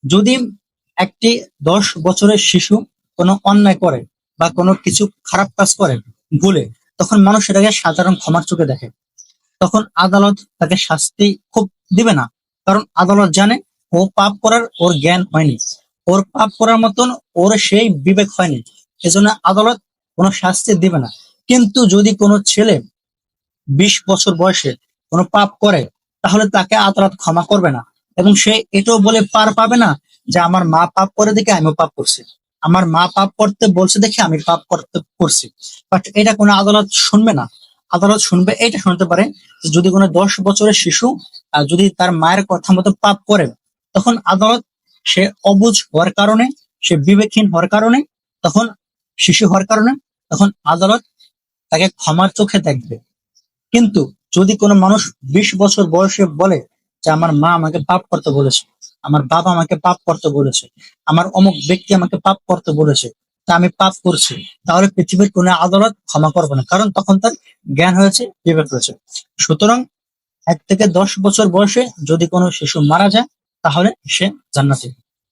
যদি একটি 10 বছরের শিশু কোনো অন্যায় করে বা কোনো কিছু খারাপ কাজ করে ভুলে, তখন মানুষ এটাকে সাধারণ ক্ষমার চোখে দেখে। তখন আদালত তাকে শাস্তি খুব দিবে না, কারণ আদালত জানে ও পাপ করার ওর জ্ঞান হয়নি, ওর পাপ করার মতন ওর সেই বিবেক হয়নি, এজন্য আদালত কোনো শাস্তি দিবে না। কিন্তু যদি কোনো ছেলে 20 বছর বয়সে কোনো পাপ করে, তাহলে তাকে আদালত ক্ষমা করবে না, এবং সে এটাও বলে পার পাবে না যে আমার মা পাপ করে দেখে আমিও পাপ করছি, আমার মা পাপ করতে বলছে দেখে আমি পাপ করছি। বাট এটা কোনো আদালত শুনবে না। আদালত শুনবে, এটা শুনতে পারে যে যদি কোনো 10 বছরের শিশু যদি তার মায়ের কথা মতো পাপ করে, তখন আদালত, সে অবুঝ হওয়ার কারণে, সে বিবেকহীন হওয়ার কারণে, তখন শিশু হওয়ার কারণে, তখন আদালত তাকে ক্ষমার চোখে দেখবে। কিন্তু যদি কোনো মানুষ 20 বছর বয়সে বলে যে আমার মা আমাকে পাপ করতে বলেছে, আমার বাবা আমাকে পাপ করতে বলেছে, আমার অমুক ব্যক্তি আমাকে পাপ করতে বলেছে, তা আমি পাপ করছি, তাহলে পৃথিবীর কোনো আদালত ক্ষমা করবে না, কারণ তখন তার জ্ঞান হয়েছে, বিবেক হয়েছে। সুতরাং 1 থেকে 10 বছর বয়সে যদি কোনো শিশু মারা যায়, তাহলে সে জান্নাতি।